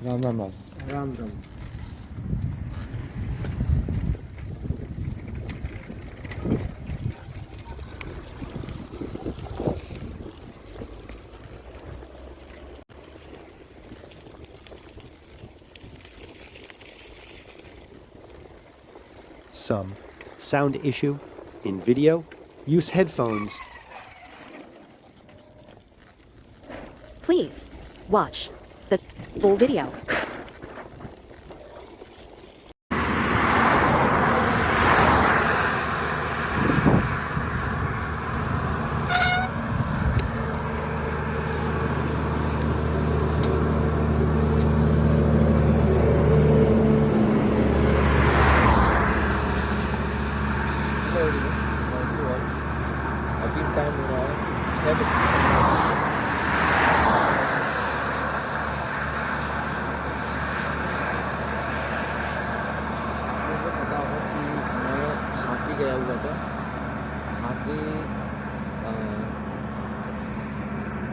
Ram Ram Ram. Ram Ram. Some sound issue in video? Use headphones. Please watch the full video. अभी time हो रहा है 6 बजे। आप लोगों को पता होगा कि मैं हाँसी गया हुआ था। हाँसी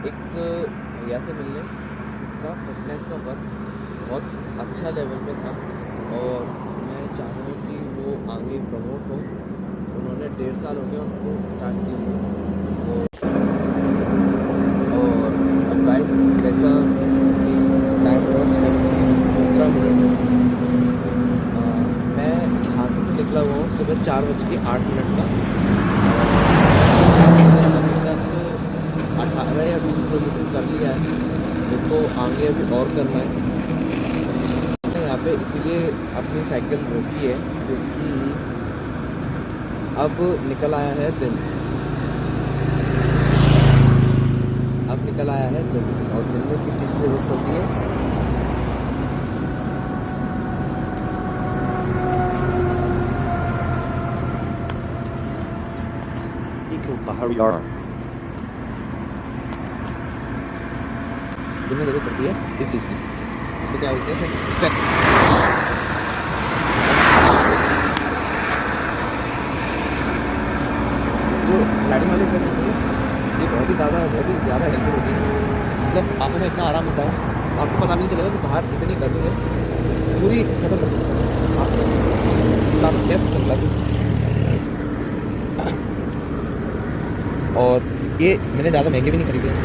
एक भैया से मिलने, जिनका फिटनेस का वर्क बहुत अच्छा लेवल पे था और मैं चाहूँ कि वो आगे प्रमोट हो। उन्होंने 1.5 साल हो गए उनको स्टार्ट किए हुए। और अब गाइस जैसा कि टाइम हुआ 6:17 मैं हाँसी से निकला हुआ हूँ सुबह 4:08 का। अभी तक 18 या 20 किलोमीटर कर लिया है, मेरे को आगे अभी और करना है। मैंने यहाँ पे इसीलिए अपनी साइकिल रोकी है क्योंकि अब निकल आया है दिन। अब निकल आया है दिन और दिन में किस चीज़ की जरूरत होती है? Iko Bahariara. दिन में जरूरत पड़ती है इस चीज़ की। इसको क्या बोलते हैं? स्पेक्स। जो लाइटिंग वाले स्पेक्स होते हैं ये बहुत ही ज़्यादा हेल्पफुल होती है। मतलब आंखों में इतना आराम मिलता है, आपको पता भी नहीं चलेगा कि बाहर इतनी गर्मी है, पूरी खत्म कर देती है आपको बेस्ट सनग्लासेस। और ये मैंने ज़्यादा महंगे भी नहीं खरीदे हैं।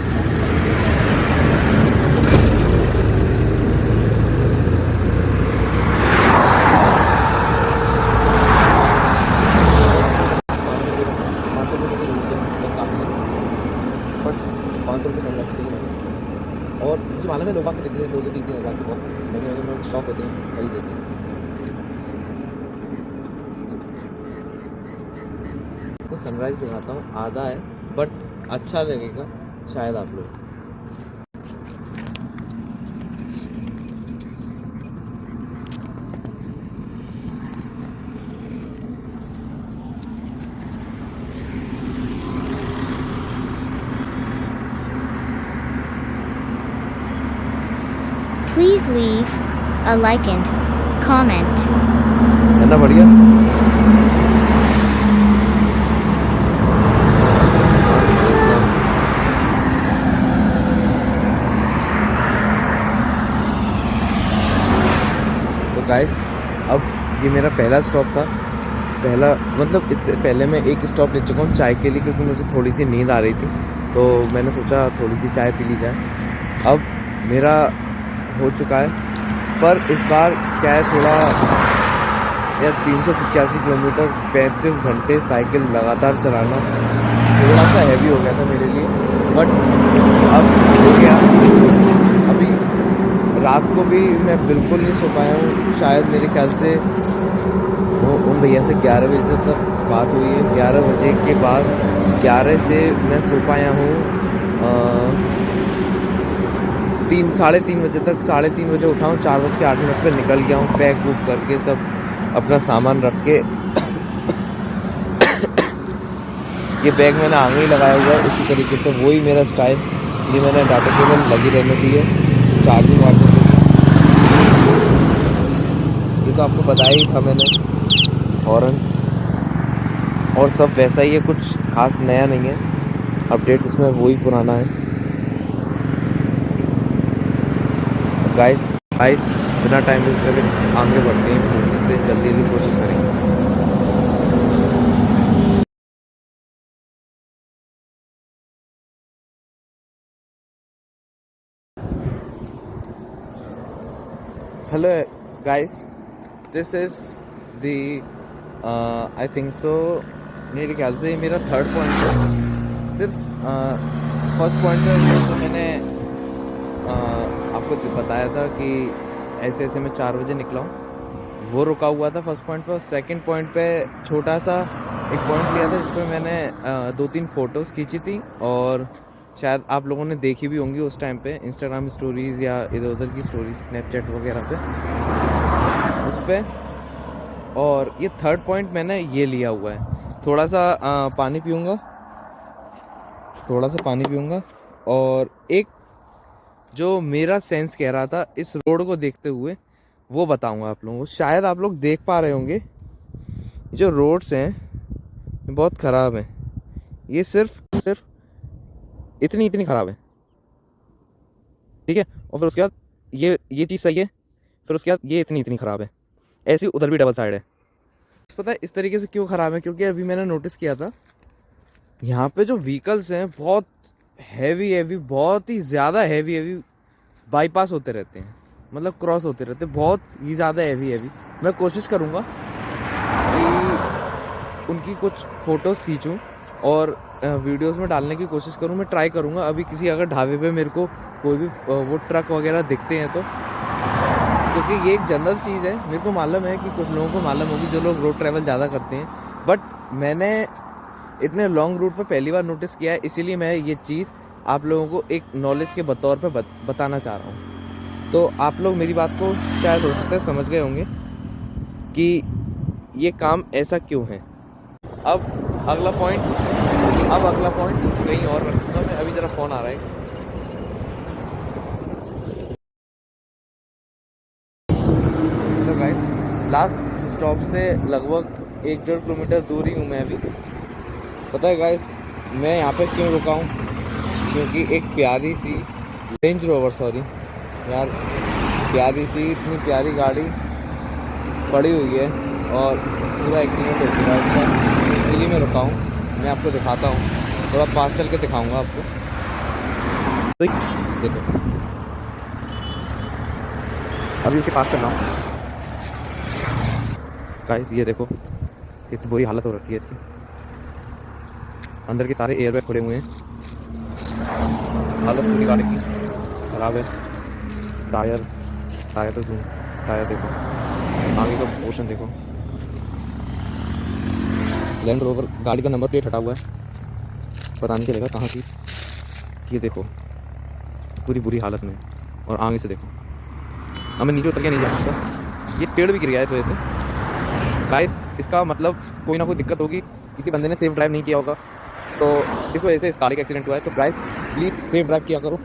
बट 500 रुपये सनग्लास के लिए मैंने, और मुझे मालूम है लोग बाग खरीदते हैं 2-3 हज़ार के बहुत, लेकिन अगर उनको शौक होते हैं खरीद लेते हैं। आपको सनराइज़ दिखाता हूँ, आधा है बट अच्छा लगेगा शायद आप लोग। Please leave a like and comment. है ना बढ़िया? तो गाइस अब ये मेरा पहला स्टॉप था। पहला मतलब इससे पहले मैं एक स्टॉप ले चुका हूँ चाय के लिए, क्योंकि मुझे थोड़ी सी नींद आ रही थी तो मैंने सोचा थोड़ी सी चाय पी ली जाए। अब मेरा हो चुका है, पर इस बार क्या है थोड़ा यार 385 किलोमीटर 35 घंटे साइकिल लगातार चलाना थोड़ा सा हैवी हो गया था मेरे लिए, बट अब हो गया। अभी रात को भी मैं बिल्कुल नहीं सो पाया हूँ। शायद मेरे ख्याल से वो उन भैया से 11 बजे तक बात हुई है। 11 बजे के बाद 11 से मैं सो पाया हूँ 3-3:30 बजे तक। 3:30 बजे उठा हूँ, 4:08 पर निकल गया हूँ पैक बुक करके, सब अपना सामान रख के। ये बैग मैंने आगे ही लगाया हुआ है उसी तरीके से, वही मेरा स्टाइल। ये मैंने डाटा केबल लगी रहने दी है चार्जिंग वार्जिंग के लिए। ये तो आपको बताया ही था मैंने, हॉर्न और सब वैसा ही है, कुछ खास नया नहीं है। अपडेट इसमें वही पुराना है गाइस। गाइस बिना टाइम वेस्ट करे आगे बढ़ते हैं, जल्दी से जल्दी कोशिश करेंगे। Hello guys, this is the I think so, मेरे ख्याल से ये मेरा थर्ड पॉइंट है। सिर्फ फर्स्ट पॉइंट में तो मैंने आपको बताया था कि ऐसे ऐसे मैं 4 बजे निकला हूँ, वो रुका हुआ था फर्स्ट पॉइंट पे। और सेकंड पॉइंट पे छोटा सा एक पॉइंट लिया था जिसमें मैंने 2-3 फ़ोटोज़ खींची थी, और शायद आप लोगों ने देखी भी होंगी उस टाइम पे इंस्टाग्राम स्टोरीज़ या इधर उधर की स्टोरीज, स्नैपचैट वगैरह पे, उस पर। और ये थर्ड पॉइंट मैंने ये लिया हुआ है। थोड़ा सा पानी पीऊँगा, और एक जो मेरा सेंस कह रहा था इस रोड को देखते हुए वो बताऊंगा आप लोगों को। शायद आप लोग देख पा रहे होंगे जो रोड्स हैं ये बहुत ख़राब हैं। ये सिर्फ इतनी ख़राब है, ठीक है। और फिर उसके बाद ये चीज़ सही है, फिर उसके बाद ये इतनी ख़राब है। ऐसी उधर भी डबल साइड है। पता है इस तरीके से क्यों ख़राब है? क्योंकि अभी मैंने नोटिस किया था यहाँ पे जो व्हीकल्स हैं बहुत हैवी, बहुत ही ज़्यादा हैवी बाईपास होते रहते हैं, मतलब क्रॉस होते रहते हैं, बहुत ही ज़्यादा हैवी। मैं कोशिश करूँगा कि उनकी कुछ फ़ोटोज़ खींचूँ और वीडियोस में डालने की कोशिश करूँ। मैं ट्राई करूँगा अभी किसी अगर ढाबे पे मेरे को कोई भी वो ट्रक वगैरह दिखते हैं तो, क्योंकि ये एक जनरल चीज़ है। मेरे को मालूम है कि कुछ लोगों को मालूम होगी जो लोग रोड ट्रैवल ज़्यादा करते हैं, बट मैंने इतने लॉन्ग रूट पे पहली बार नोटिस किया है, इसीलिए मैं ये चीज़ आप लोगों को एक नॉलेज के बतौर पे बताना चाह रहा हूँ। तो आप लोग मेरी बात को शायद हो सकता है समझ गए होंगे कि ये काम ऐसा क्यों है। अब अगला पॉइंट कहीं और रखूँगा मैं, अभी ज़रा फ़ोन आ रहा है। तो गाइस लास्ट स्टॉप से लगभग 1-1.5 किलोमीटर दूर ही हूँ मैं अभी। पता है गाइस मैं यहाँ पे क्यों रुका हूँ? क्योंकि एक प्यारी सी रेंज रोवर, इतनी प्यारी गाड़ी पड़ी हुई है और पूरा एक्सीडेंट हो चुका है इसका, इसीलिए मैं रुका हूँ। मैं आपको दिखाता हूँ, थोड़ा पास चल के दिखाऊँगा आपको। तो देखो अभी इसके पास चल रहा हूँ गाइस, ये देखो कितनी बुरी हालत हो रखी है इसकी। अंदर के सारे एयरबैग खुले हुए हैं, हालत पूरी गाड़ी की ख़राब है। टायर तो जूम टायर देखो, आगे का पोर्शन देखो। लैंड रोवर गाड़ी का नंबर प्लेट हटा हुआ है, पता नहीं चलेगा कहाँ की। ये देखो पूरी बुरी हालत में, और आगे से देखो। अब मैं नीचे उतर के नहीं जा सकता, ये पेड़ भी गिर गया है इस वजह से। गाइस इसका मतलब कोई ना कोई दिक्कत होगी, किसी बंदे ने सेफ ड्राइव नहीं किया होगा, तो इस वजह से इस गाड़ी का एक्सीडेंट हुआ है। तो गाइस प्लीज़ सेफ ड्राइव किया करो।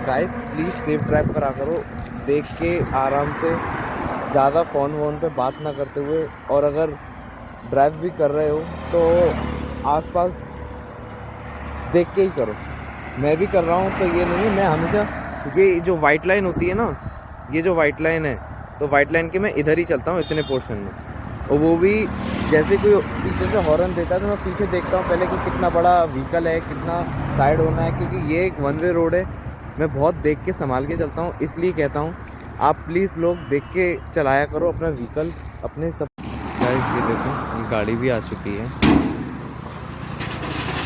गाइस प्लीज़ सेफ ड्राइव करा करो, देख के आराम से, ज़्यादा फ़ोन पे बात ना करते हुए। और अगर ड्राइव भी कर रहे हो तो आसपास देख के ही करो। मैं भी कर रहा हूँ तो ये नहीं है मैं हमेशा, क्योंकि जो वाइट लाइन होती है ना, ये जो वाइट लाइन है, तो वाइट लाइन के मैं इधर ही चलता हूँ इतने पोर्शन में। और वो भी जैसे कोई पीछे से हॉर्न देता है तो मैं पीछे देखता हूँ पहले कि कितना बड़ा व्हीकल है, कितना साइड होना है, क्योंकि ये एक 1 वे रोड है। मैं बहुत देख के संभाल के चलता हूँ, इसलिए कहता हूँ आप प्लीज़ लोग देख के चलाया करो अपना व्हीकल अपने सब। गाइस ये देखो ये गाड़ी भी आ चुकी है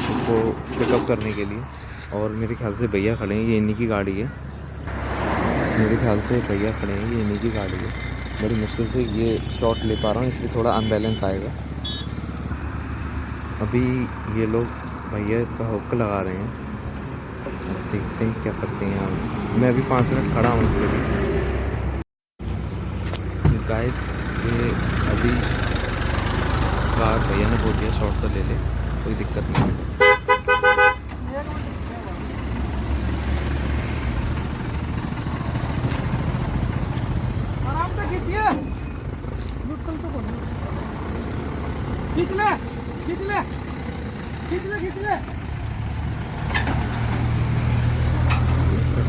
इसको पिकअप करने के लिए, और मेरे ख्याल से भैया खड़े हैं, ये इन्हीं की गाड़ी है। बड़ी मुश्किल से ये शॉट ले पा रहा हूँ, इसलिए थोड़ा अनबैलेंस आएगा। अभी ये लोग भैया इसका हुक लगा रहे हैं, देखते हैं क्या करते हैं यार। मैं अभी 5 मिनट खड़ा हूँ इसलिए भी। गाइस ये अभी कार भैया ने बोल दिया शॉट तो ले ले, कोई दिक्कत नहीं है। आराम से खींचिए, खींच ले।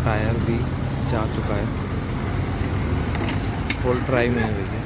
टायर भी जा चुका है, फुल ट्राई में है भैया।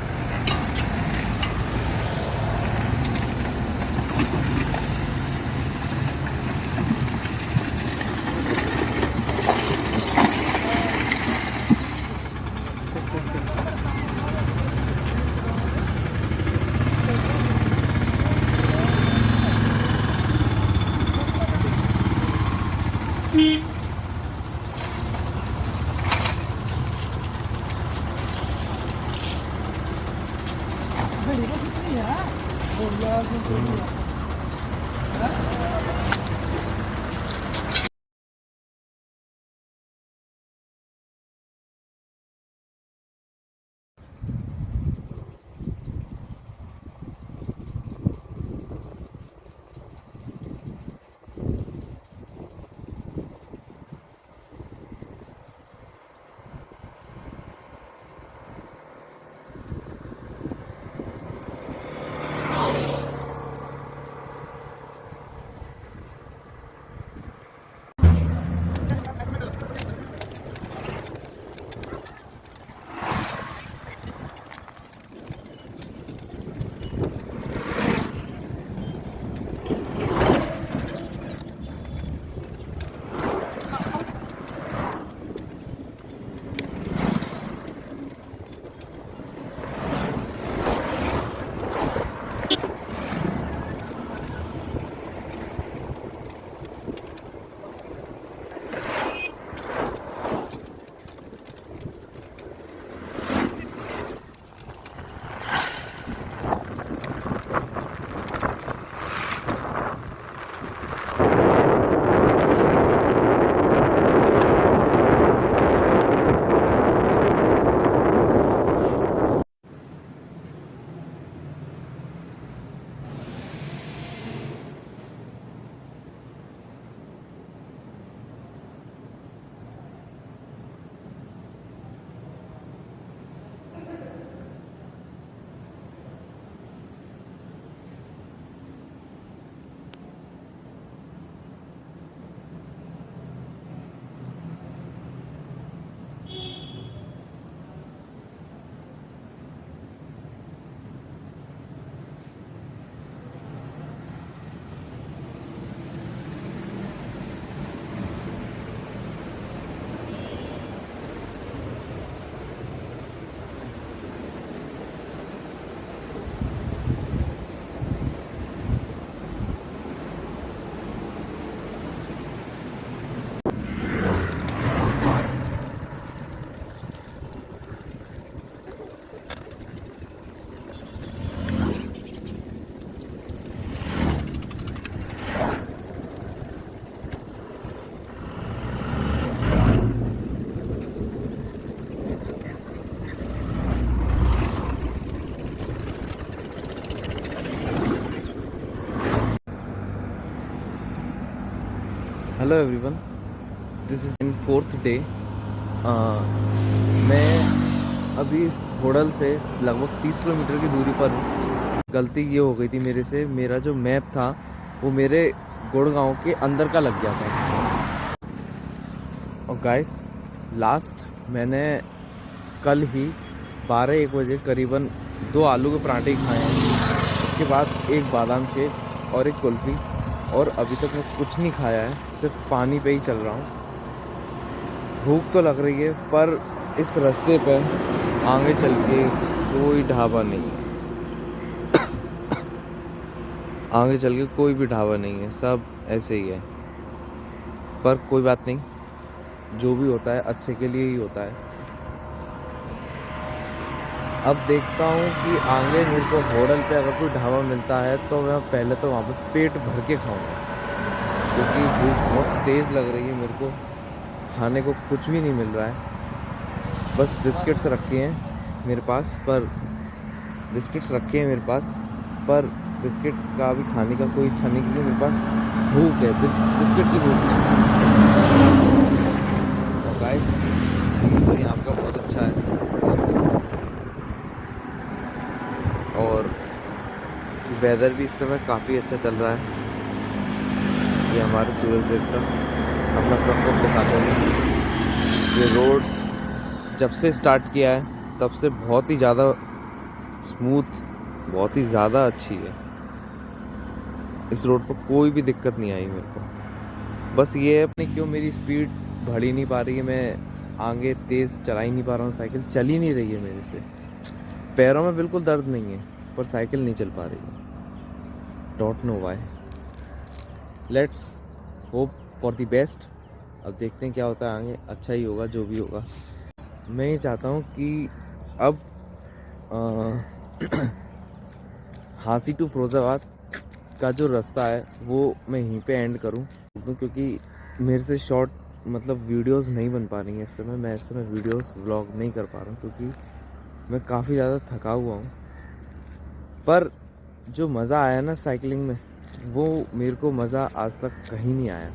Hello everyone, this is in 4th day. मैं अभी होडल से लगभग 30 किलोमीटर की दूरी पर हूँ। गलती ये हो गई थी मेरे से, मेरा जो मैप था वो मेरे गुड़गांव के अंदर का लग गया था। और गाइस, लास्ट मैंने कल ही 12-1 बजे करीबन 2 आलू के पराठे खाए हैं, उसके बाद एक बादाम शेक और एक कुल्फ़ी, और अभी तक मैं कुछ नहीं खाया है, सिर्फ पानी पे ही चल रहा हूँ। भूख तो लग रही है, पर इस रास्ते पर आगे चल के कोई ढाबा नहीं है। आगे चल के कोई भी ढाबा नहीं है, सब ऐसे ही है। पर कोई बात नहीं, जो भी होता है अच्छे के लिए ही होता है। अब देखता हूँ कि आगे मेरे को होटल पे अगर कोई ढाबा मिलता है तो मैं पहले तो वहाँ पे पेट भर के खाऊंगा, क्योंकि भूख बहुत तेज़ लग रही है मेरे को। खाने को कुछ भी नहीं मिल रहा है, बस बिस्किट्स रखे हैं मेरे पास, पर बिस्किट्स का भी खाने का कोई इच्छा नहीं, क्योंकि मेरे पास भूख है, बिस्किट की भूख नहीं। और गाइस, सीन तो यहाँ का बहुत अच्छा है, और वेदर भी इस समय काफ़ी अच्छा चल रहा है। ये हमारे सूरज देवता अपना प्रकोप दिखाते हैं। ये रोड जब से स्टार्ट किया है तब से बहुत ही ज़्यादा स्मूथ, बहुत ही ज़्यादा अच्छी है। इस रोड पर कोई भी दिक्कत नहीं आई मेरे को। बस ये है अपनी क्यों मेरी स्पीड बढ़ ही नहीं पा रही है, मैं आगे तेज़ चला ही नहीं पा रहा हूँ, साइकिल चल ही नहीं रही है मेरे से। पैरों में बिल्कुल दर्द नहीं है पर साइकिल नहीं चल पा रही है। Don't know why. Let's hope for the best. अब देखते हैं क्या होता है आगे, अच्छा ही होगा जो भी होगा। मैं ये चाहता हूँ कि अब हांसी टू फिरोजाबाद का जो रास्ता है वो मैं यहीं पे एंड करूँ, क्योंकि मेरे से शॉर्ट मतलब वीडियोस नहीं बन पा रही हैं इस समय। मैं इस समय वीडियोस व्लॉग नहीं कर पा रहा हूँ क्योंकि मैं काफ़ी ज़्यादा थका हुआ हूँ। पर जो मज़ा आया ना साइकिलिंग में, वो मेरे को मज़ा आज तक कहीं नहीं आया।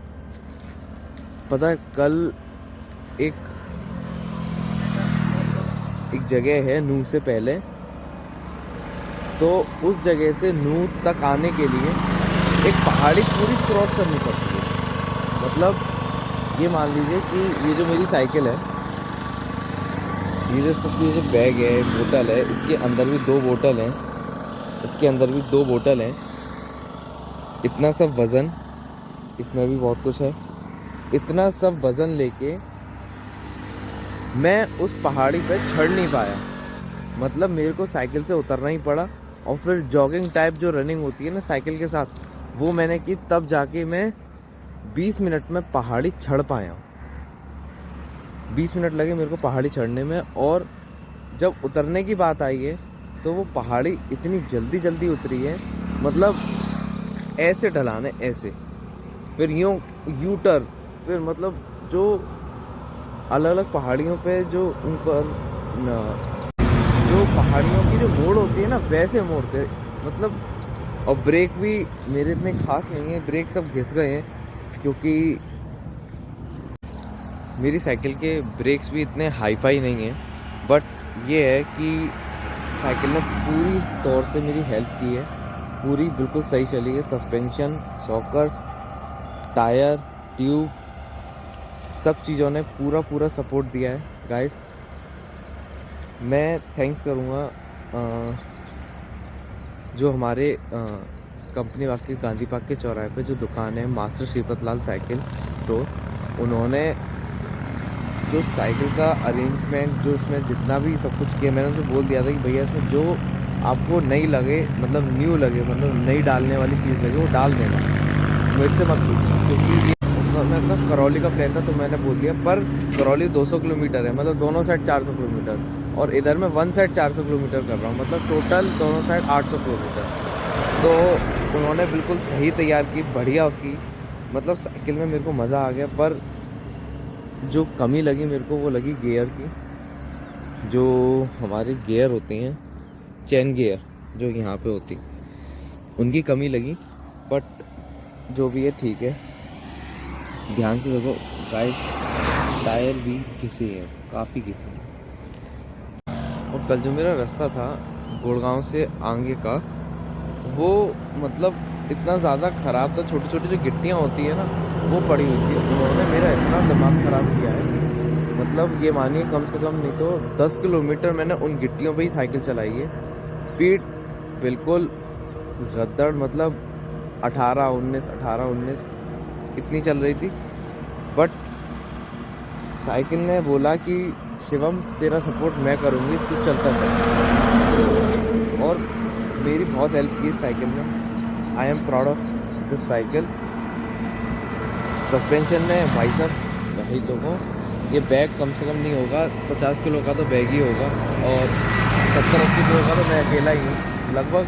पता है कल एक जगह है नूह से पहले, तो उस जगह से नूह तक आने के लिए एक पहाड़ी पूरी क्रॉस करनी पड़ती है। मतलब ये मान लीजिए कि ये जो मेरी साइकिल है, ये जो बैग है, बोतल है, इसके अंदर भी 2 बोतल हैं, इसके अंदर भी 2 बोतल हैं, इतना सब वज़न, इसमें भी बहुत कुछ है। इतना सब वज़न लेके मैं उस पहाड़ी पे चढ़ नहीं पाया। मतलब मेरे को साइकिल से उतरना ही पड़ा और फिर जॉगिंग टाइप जो रनिंग होती है ना साइकिल के साथ, वो मैंने की, तब जाके मैं 20 मिनट में पहाड़ी चढ़ पाया हूँ। 20 मिनट लगे मेरे को पहाड़ी चढ़ने में, और जब उतरने की बात आई है तो वो पहाड़ी इतनी जल्दी जल्दी उतरी है। मतलब ऐसे ढलान है, ऐसे, फिर यूँ यू टर्न, फिर मतलब जो अलग अलग पहाड़ियों पे जो ऊपर जो पहाड़ियों की जो मोड़ होती है ना, वैसे मोड़ते मतलब। और ब्रेक भी मेरे इतने खास नहीं है, ब्रेक सब घिस गए हैं क्योंकि मेरी साइकिल के ब्रेक्स भी इतने हाई फाई नहीं हैं। बट ये है कि साइकिल ने पूरी तौर से मेरी हेल्प की है, पूरी बिल्कुल सही चली है। सस्पेंशन, शॉकर्स, टायर, ट्यूब, सब चीज़ों ने पूरा सपोर्ट दिया है गाइस। मैं थैंक्स करूँगा जो हमारे कंपनी बाग के गांधी पार्क के चौराहे पे जो दुकान है मास्टर श्रीपत लाल साइकिल स्टोर, उन्होंने जो साइकिल का अरेंजमेंट, जो इसमें जितना भी सब कुछ किया, मैंने उनको बोल दिया था कि भैया इसमें जो आपको नई लगे, मतलब न्यू लगे, मतलब नई डालने वाली चीज़ लगे, वो डाल देना, मेरे से मत पूछना। क्योंकि उस समय मतलब करौली का प्लान था तो मैंने बोल दिया, पर करौली 200 किलोमीटर है, मतलब दोनों साइड 400 किलोमीटर, और इधर मैं वन साइड 400 किलोमीटर कर रहा हूँ, मतलब टोटल दोनों साइड 800 किलोमीटर। तो उन्होंने बिल्कुल सही तैयार की, बढ़िया की, मतलब साइकिल में मेरे को मज़ा आ गया। पर जो कमी लगी मेरे को वो लगी गियर की। जो हमारे गियर होते हैं, चेन गियर जो यहाँ पे होती, उनकी कमी लगी। बट जो भी है ठीक है। ध्यान से देखो गाइस, टायर भी घिसे हैं, काफ़ी घिसे हैं। और कल जो मेरा रास्ता था गुड़गांव से आगे का, वो मतलब इतना ज़्यादा ख़राब था, छोटी छोटी जो गिट्टियाँ होती है ना वो पड़ी हुई थी। उन्होंने मेरा इतना दिमाग ख़राब किया है, मतलब ये मानिए कम से कम नहीं तो 10 किलोमीटर मैंने उन गिट्टियों पे ही साइकिल चलाई है। स्पीड बिल्कुल रद्दड़, मतलब 18-19 इतनी चल रही थी। बट साइकिल ने बोला कि शिवम तेरा सपोर्ट मैं करूँगी, तू चलता चल। और मेरी बहुत हेल्प की साइकिल ने। I am proud of this cycle. Suspension ने भाई साहब, भाई लोगों, ये बैग कम से कम नहीं होगा 50 किलो का तो बैग ही होगा, और 70-80 किलो का तो मैं अकेला ही हूँ। लगभग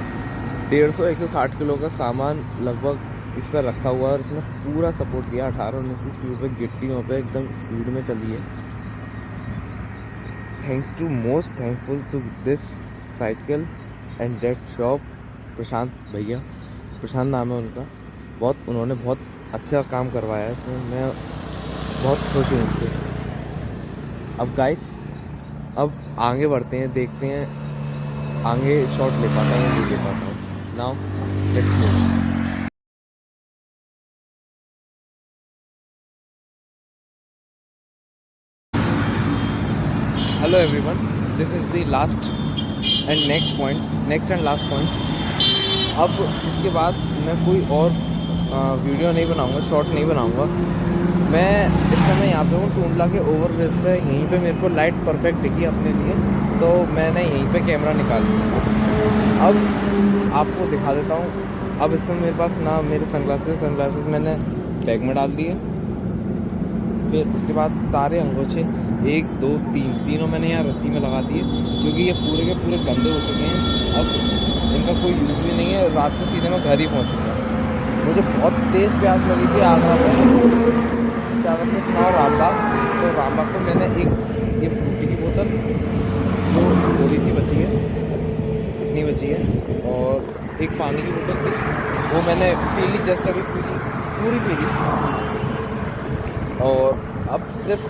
150-160 किलो का सामान लगभग इस पर रखा हुआ है, और इसने पूरा सपोर्ट दिया। 18-19 की स्पीड पे, गिट्टियों पे एकदम स्पीड में चली है। Thanks to, most thankful to this cycle and date shop, Prashant भैया, प्रशांत नाम है उनका। उन्होंने बहुत अच्छा काम करवाया है इसमें, मैं बहुत खुश हूँ उनसे। अब गाइस, अब आगे बढ़ते हैं, देखते हैं आगे शॉट ले पाता हूँ नहीं ले पाता हूँ। Now let's move. Everyone, this is the last and last point. अब इसके बाद मैं कोई और वीडियो नहीं बनाऊंगा, शॉर्ट नहीं बनाऊंगा। मैं इस समय यहाँ पे हूँ टूंडला के ओवर ब्रिज पे। यहीं पे मेरे को लाइट परफेक्ट दिखी अपने लिए, तो मैंने यहीं पे कैमरा निकाल लिया। अब आपको दिखा देता हूँ। अब इस समय मेरे पास ना मेरे सनग्लासेस मैंने बैग में डाल दिए। फिर उसके बाद सारे अंगोछे 1 2 3 तीनों मैंने यहाँ रस्सी में लगा दिए, क्योंकि ये पूरे के पूरे गंदे हो चुके हैं। अब इनका कोई यूज़ भी नहीं है। रात को सीधे मैं घर ही पहुँचूँगा। मुझे बहुत तेज़ प्यास लगी थी आगरा में। चादर में सुनाओ रामबाग, तो रामबाग को मैंने एक ये फ्रूटी की बोतल जो थोड़ी सी बची है, इतनी बची है, और एक पानी की बोतल थी, वो मैंने पी ली, जस्ट अभी पूरी पी ली। और अब सिर्फ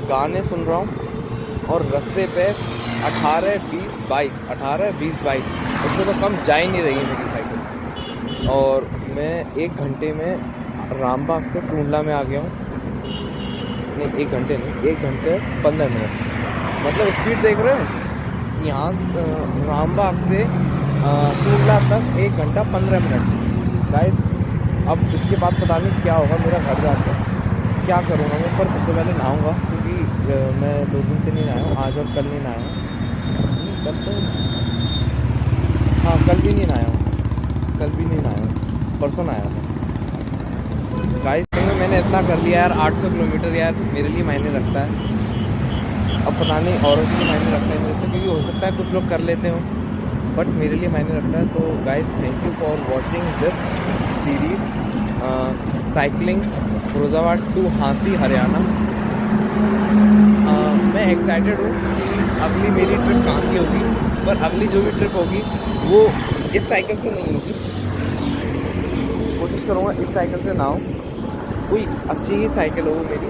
गाने सुन रहा हूँ और रास्ते पे 18 20 22 उससे तो कम जा ही नहीं रही है मेरी साइकिल। और मैं 1 घंटे में रामबाग से टूंडला में आ गया हूँ। नहीं 1 घंटे नहीं, 1 घंटे 15 मिनट, मतलब स्पीड देख रहे हो। यहाँ रामबाग से टूंडला तक 1 घंटा 15 मिनट गाइस। अब इसके बाद पता नहीं क्या होगा मेरा घर जाकर, क्या करूँगा मैं। पर सबसे पहले नहाऊँगा, क्योंकि मैं 2 दिन से नहीं नहाया हूँ, आज और कल नहीं नहाया हूँ। कल तो हाँ, कल भी नहीं नहाया हूँ, परसों नहाया हूँ गाइस। मैंने इतना कर लिया यार, 800 किलोमीटर यार मेरे लिए मायने रखता है। अब पता नहीं औरों के लिए मायने रखता है मेरे से, क्योंकि हो सकता है कुछ लोग कर लेते हो, बट मेरे लिए मायने रखता है। तो guys thank you for watching this series cycling Firozabad to Hansi Haryana. मैं एक्साइटेड हूँ कि अगली मेरी ट्रिप कहाँ की होगी, पर अगली जो भी ट्रिप होगी वो इस साइकिल से नहीं होगी। कोशिश करूँगा इस साइकिल से ना हो, कोई अच्छी ही साइकिल हो मेरी।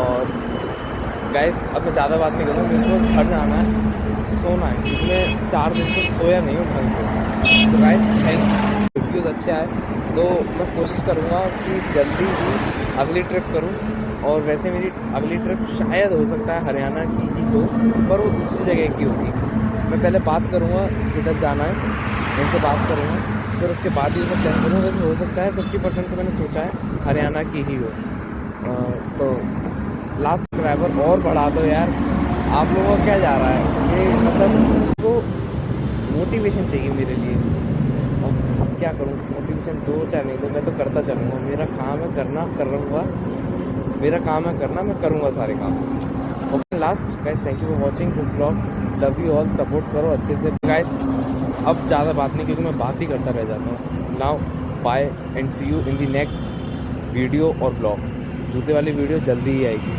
और गाइस अब मैं ज़्यादा बात नहीं करूँगा, मेरे को घर जाना है, सोना है, क्योंकि मैं 4 दिन से सोया नहीं हूँ ढंग से। तो गाइस वीडियोज़ अच्छे आए तो मैं कोशिश करूँगा कि जल्दी ही अगली ट्रिप करूँ। और वैसे मेरी अगली ट्रिप शायद हो सकता है हरियाणा की ही हो, पर वो दूसरी जगह की होगी। मैं पहले बात करूँगा जिधर जाना है उनसे बात करूँगा, फिर उसके बाद ये सब प्लान करूँगा। वैसे हो सकता है 50% तो मैंने सोचा है हरियाणा की ही हो। तो लास्ट सब्सक्राइबर और बढ़ा दो यार। आप लोगों का क्या जा रहा है ये, मतलब तो मोटिवेशन चाहिए मेरे लिए। अब क्या करूँ, मोटिवेशन दो चाहे नहीं दो, मैं तो करता चलूँगा। मेरा काम है करना, मेरा काम है करना, मैं करूँगा सारे काम। Okay last guys, thank you for watching this vlog, love you all, support करो अच्छे से गाइस। अब ज़्यादा बात नहीं, क्योंकि मैं बात ही करता रह जाता हूँ। Now bye and see you in the next video और व्लॉग। जूते वाली वीडियो जल्दी ही आएगी।